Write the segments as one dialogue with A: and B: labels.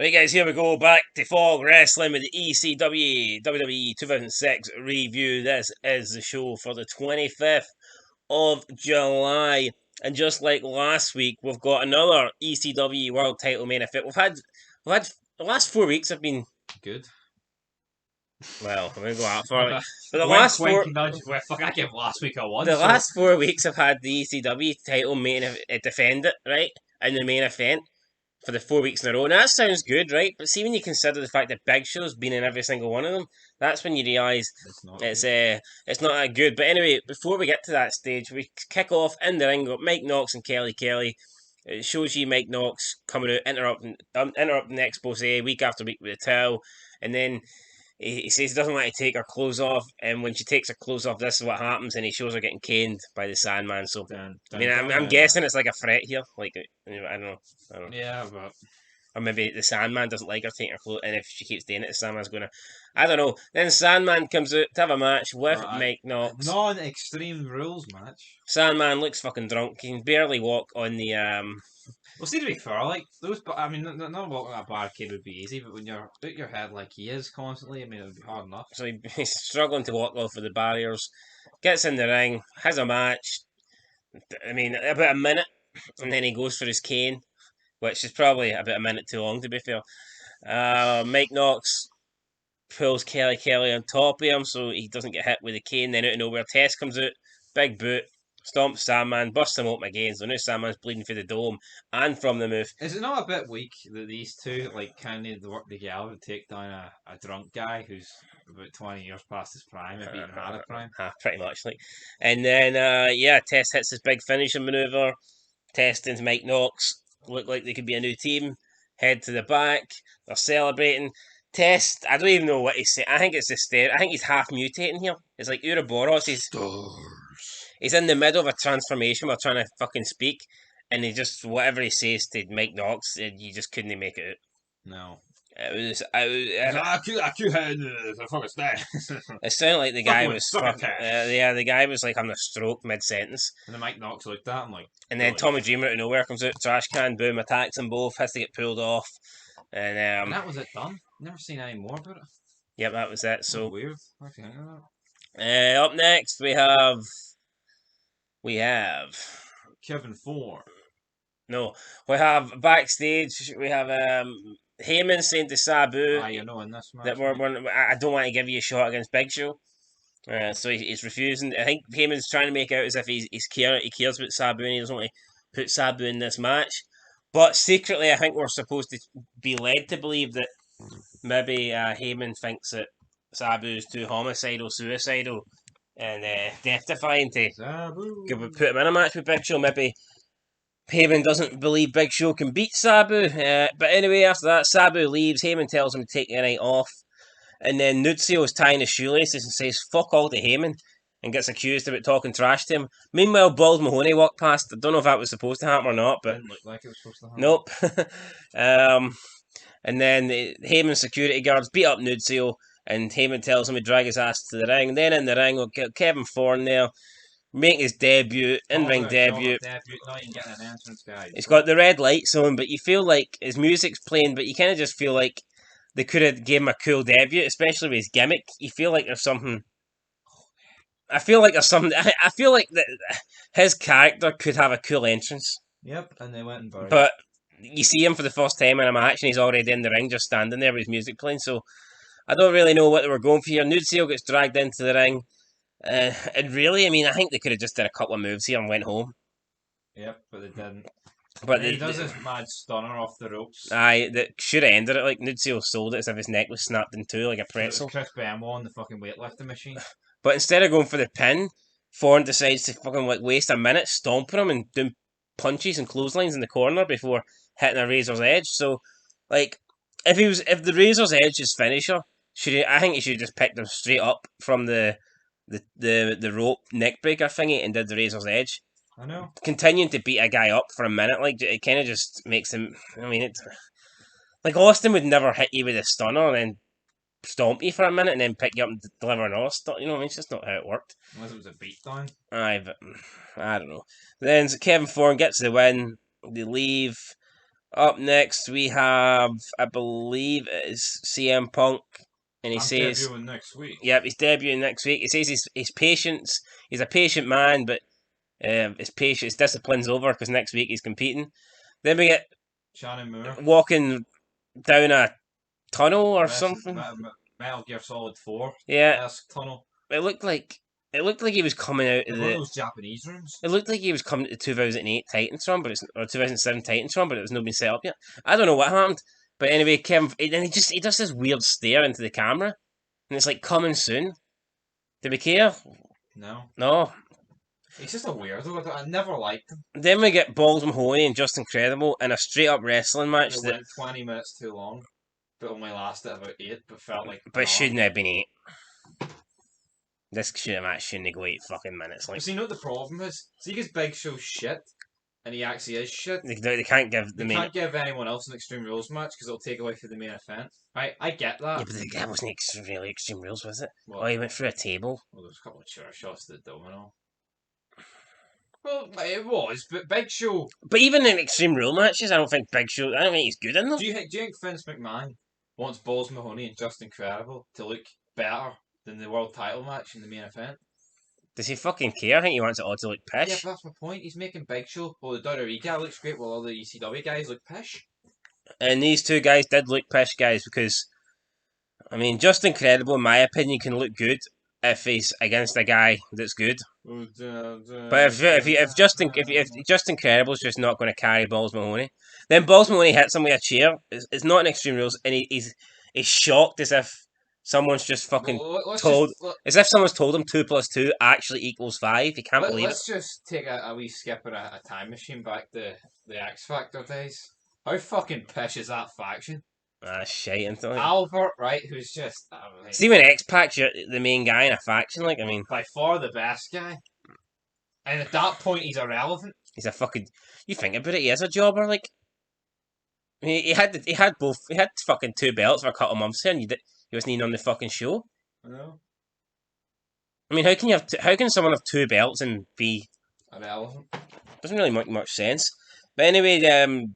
A: Right, guys, here we go back to Fog Wrestling with the ECW WWE 2006 review. This is the show for the 25th of July. And just like last week, we've got another ECW World Title main event. We've had the last 4 weeks have been
B: Good.
A: well. I'm gonna go out for it, but
B: Wink, wink, nudge. Well, fuck, I gave last week a one.
A: the
B: So
A: last 4 weeks have had the ECW title defend it right in the main event for the 4 weeks in a row. And that sounds good, right? But see, when you consider the fact that Big Show's been in every single one of them, that's when you realise
B: it's not.
A: it's not that good. But anyway, before we get to that stage, we kick off in the ring. Got Mike Knox and Kelly Kelly. It shows you Mike Knox coming out interrupting the expose week after week with a towel, and then he says he doesn't like to take her clothes off, and when she takes her clothes off, this is what happens, and he shows her getting caned by the Sandman. So,
B: Dun,
A: I
B: dun,
A: mean, I'm
B: dun.
A: guessing it's like a threat here. Like, I don't know. I don't know.
B: Yeah, but
A: Or maybe the Sandman doesn't like her taking her clothes, and if she keeps doing it, the Sandman's gonna. I don't know. Then Sandman comes out to have a match with
B: for
A: Mike
B: a
A: Knox.
B: non-extreme rules match.
A: Sandman looks fucking drunk. He can barely walk on the.
B: Well, see, to be fair, like those, but I mean, not walking a barricade would be easy, but when you're out your head like he is constantly, I mean, it would be hard enough.
A: So he's struggling to walk off of the barriers. Gets in the ring, has a match. I mean, about a minute, and then he goes for his cane, which is probably about a minute too long, to be fair. Mike Knox pulls Kelly Kelly on top of him so he doesn't get hit with the cane. Then out of nowhere, Test comes out, big boot, stomps Sandman, busts him open again. So now Sandman's bleeding through the dome and from the move.
B: Is it not a bit weak that these two like kind of need to work together to take down a drunk guy who's about 20 years past his prime, maybe even out of prime?
A: Pretty much like. And then Test hits his big finishing maneuver. Test and Mike Knox look like they could be a new team. Head to the back. They're celebrating. Test, I don't even know what he's saying. I think it's I think he's half mutating here. It's like Ouroboros. He's in the middle of a transformation while trying to fucking speak, and he just whatever he says to Mike Knox, you just couldn't make it out.
B: No.
A: It
B: It
A: sounded like the guy
B: Fucking
A: was
B: suck
A: fucking,
B: attack.
A: the guy was like having a stroke mid sentence,
B: And the Mike Knox looked at him like.
A: and then
B: Really?
A: Tommy Dreamer out of nowhere comes out, trash can, boom, attacks them both, has to get pulled off, and
B: And that was it done. Never seen any more about it.
A: yep, that was it.
B: That's
A: So
B: weird. I think of
A: up next we have
B: Kevin Thorn.
A: no, we have backstage. We have Heyman saying to Sabu
B: Ah, you know in this match.
A: that I don't want to give you a shot against Big Show. So he's refusing. I think Heyman's trying to make out as if he cares about Sabu and he doesn't want to put Sabu in this match. But secretly, I think we're supposed to be led to believe that maybe Heyman thinks that Sabu's too homicidal, suicidal, and death-defying to
B: Sabu.
A: put him in a match with Big Show. Maybe Heyman doesn't believe Big Show can beat Sabu. But anyway, after that, Sabu leaves. Heyman tells him to take the night off. And then Nunzio is tying his shoelaces and says "fuck all" to Heyman and gets accused about talking trash to him. Meanwhile, Balls Mahoney walked past. I don't know if that was supposed to happen or not, but
B: Didn't look like it was supposed to happen.
A: nope. And then Heyman's security guards beat up Nunzio, and Heyman tells him to drag his ass to the ring. And then in the ring, we'll get Kevin Thorne there, making his debut, in-ring debut.
B: Not even getting an entrance, guys.
A: He's got the red lights on, but you feel like his music's playing, but you kind of just feel like they could have gave him a cool debut, especially with his gimmick. You feel like there's something. I feel like there's something. I feel like that his character could have a cool entrance.
B: Yep, and they went and buried.
A: But you see him for the first time in a match, and he's already in the ring, just standing there with his music playing. So I don't really know what they were going for here. Nunzio gets dragged into the ring, and really, I mean, I think they could have just did a couple of moves here and went home.
B: Yep, but they didn't.
A: But
B: he does this mad stunner off the ropes.
A: Aye, that should have ended it. Like Nunzio sold it as if his neck was snapped in two like a pretzel.
B: Chris Benoit on the fucking weightlifting machine.
A: But instead of going for the pin, Thorne decides to fucking like waste a minute stomping him and doing punches and clotheslines in the corner before hitting a Razor's Edge. So, like, if the Razor's Edge is finisher, I think he should have just picked him straight up from the rope neck breaker thingy and did the Razor's Edge.
B: I know.
A: Continuing to beat a guy up for a minute, like, it kind of just makes him. I mean, like Austin would never hit you with a stunner and then stomp you for a minute and then pick you up and deliver another stuff. You know what I mean? It's just not how it worked.
B: Unless it was a beatdown.
A: Aye, but I don't know. Then Kevin Thorne gets the win. They leave. Up next, we have, I believe it is CM Punk, and he
B: I'm
A: says,
B: debuting next week.
A: "Yep, he's debuting next week." He says his patience. He's a patient man, but his discipline's over because next week he's competing. Then we get
B: Shannon Moore.
A: walking down a tunnel or something.
B: Metal Gear Solid 4
A: Yeah,
B: tunnel.
A: it looked like he was coming out of
B: One of those Japanese rooms.
A: It looked like he was coming to the 2008 Titans run, or 2007 Titans run, but it was not been set up yet. I don't know what happened, but anyway, Kevin, and he does this weird stare into the camera, and it's like coming soon. Do we care?
B: No.
A: No.
B: He's just a weirdo. I never liked him.
A: Then we get Balls Mahoney and Just Incredible in a straight up wrestling match
B: It went 20 minutes too long, but only lasted about 8, but felt like.
A: but shouldn't have been 8. This match shouldn't go 8 fucking minutes. Like,
B: but see, you know what the problem is? See, because Big Show's shit, and he actually is shit.
A: they can't give the
B: They
A: main.
B: can't give anyone else an Extreme Rules match because it'll take away from the main event. Right, I get that.
A: Yeah, but that wasn't really Extreme Rules, was it?
B: Well,
A: Oh, he went through a table.
B: Well, there's a couple of chair shots to the domino. Well, it was, but Big Show.
A: But even in Extreme Rule matches, I don't think he's good in them.
B: Do you think Vince McMahon wants Balls Mahoney and Just Incredible to look better than the world title match in the main event?
A: Does he fucking care? I think he wants it all to look pish.
B: Yeah, but that's my point. He's making Big Show. Well, the WWE guy looks great, while all the ECW guys look pish.
A: And these two guys did look pish, guys, because I mean, Just Incredible, in my opinion, can look good if he's against a guy that's good. But if Just Incredible's just not going to carry Balls Mahoney, then Balls Mahoney hits him with a chair. It's not an Extreme Rules, and he's shocked as if someone's just fucking as if someone's told him 2 + 2 actually equals 5. He can't believe it.
B: Let's just take a wee skip or a time machine back to the X Factor days. How fucking pish is that faction?
A: Shite until
B: Albert, right, who's just
A: see when X-Pac's the main guy in a faction, like, I mean,
B: by far the best guy, and at that point he's irrelevant.
A: He's a fucking. You think about it, he is a jobber, like. I mean, he had fucking 2 belts for a couple of months here, and he wasn't even on the fucking show.
B: No.
A: I mean, how can someone have 2 belts and be
B: irrelevant?
A: Doesn't really make much sense. But anyway,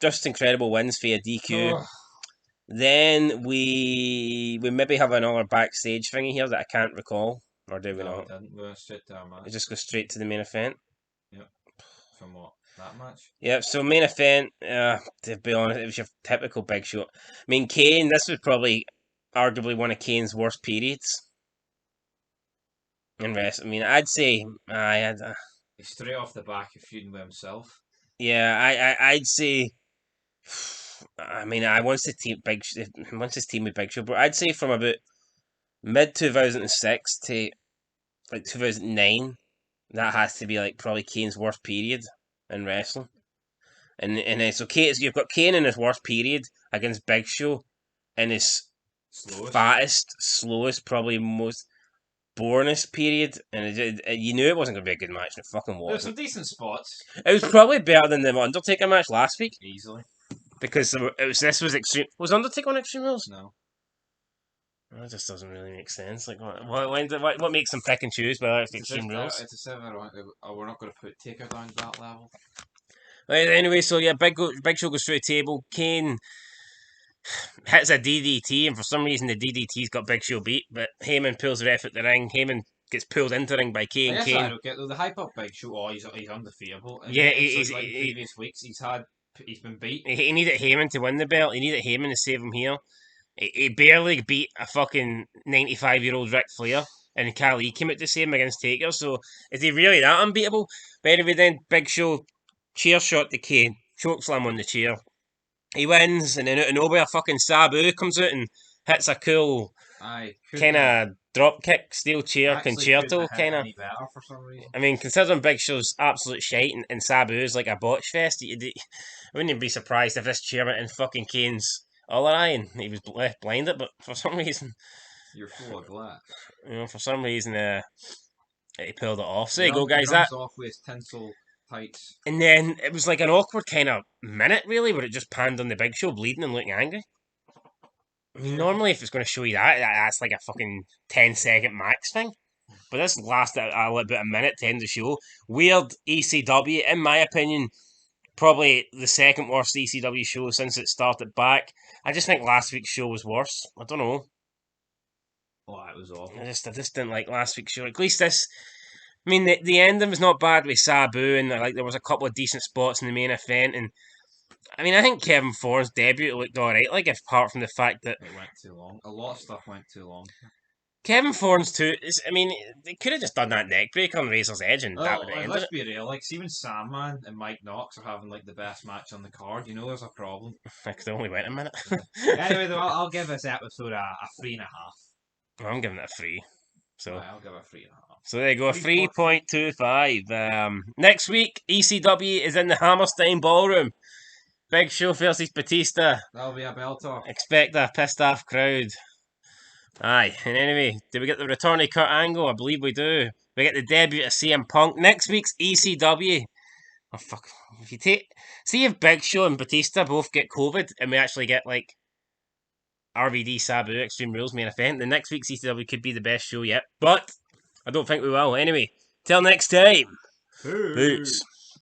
A: Just Incredible wins via DQ. Then we maybe have another backstage thingy here that I can't recall, or do we not?
B: We didn't. We're straight to our match.
A: We just go straight to the main event.
B: Yep. From what? That match?
A: Yep, so main event, to be honest, it was your typical Big Show. I mean, Kane, this was probably arguably one of Kane's worst periods in wrestling. I mean, I'd say
B: He's straight off the back of feuding with himself.
A: Yeah, I'd say. I mean, I wants his team with Big Show, but I'd say from about mid 2006 to like 2009, that has to be like probably Kane's worst period in wrestling. And so you've got Kane in his worst period against Big Show in his fattest, slowest, probably most boringest period, and you knew it wasn't going to be a good match, and it fucking was.
B: There's some decent spots.
A: It was probably better than the Undertaker match last week.
B: Easily.
A: Because this was extreme. Was Undertaker on Extreme Rules?
B: No.
A: That just doesn't really make sense. Like, what makes them pick and choose whether it's Extreme Rules?
B: It's a 7. We're not going to put Taker down to that level.
A: Right, anyway, so yeah, Big Show goes through a table. Kane hits a DDT, and for some reason the DDT's got Big Show beat, but Heyman pulls the ref at the ring. Heyman gets pulled into the ring by Kane.
B: I don't get the hype up Big Show. Oh, he's undefeatable. And
A: yeah,
B: he's like previous weeks he's been beat.
A: He needed Heyman to win the belt. He needed Heyman to save him here. He barely beat a fucking 95-year-old Ric Flair, and Khali came out to save him against Taker. So is he really that unbeatable? But anyway, then Big Show chair shot to Kane, chokeslam on the chair. He wins, and then out of nowhere, fucking Sabu comes out and hits a cool kind of drop kick, steel chair, concerto kind of. I mean, considering Big Show's absolute shite and Sabu's like a botch fest, I wouldn't be surprised if this chair went in fucking Kane's other eye and he was left blinded. But for some reason,
B: you're full of glass.
A: You know, for some reason, he pulled it off. So there you go, guys.
B: That off with tinsel tights.
A: And then it was like an awkward kind of minute, really, where it just panned on the Big Show bleeding and looking angry. I mean, normally if it's going to show you that's like a fucking 10-second max thing. But this lasted about a minute to end the show. Weird ECW, in my opinion, probably the second worst ECW show since it started back. I just think last week's show was worse. I don't know.
B: Oh, it was awful.
A: I just didn't like last week's show. At least this. I mean, the ending was not bad with Sabu, and like there was a couple of decent spots in the main event, and I mean, I think Kevin Thorne's debut looked alright. Like, apart from the fact that
B: It went too long. A lot of stuff went too long.
A: Kevin Thorne's too. I mean, they could have just done that neck break on Razor's Edge, and that
B: Well,
A: would have ended
B: let's
A: it.
B: be real. Like, see when Sandman and Mike Knox are having like the best match on the card, you know there's a problem.
A: Because they only went a minute.
B: Anyway, though, I'll give this episode a 3.5.
A: I'm giving it a 3. So.
B: Right, I'll give it a 3.5.
A: So there you go,
B: 3.5.
A: 3.25. Next week, ECW is in the Hammerstein Ballroom. Big Show versus Batista.
B: That'll be a belter.
A: Expect a pissed off crowd. Aye, and anyway, do we get the return of Kurt Angle? I believe we do. We get the debut of CM Punk. Next week's ECW. Oh fuck! If you see if Big Show and Batista both get COVID, and we actually get like RVD Sabu Extreme Rules main event, the next week's ECW could be the best show yet. But I don't think we will. Anyway, till next time.
B: Hey.
A: Boots.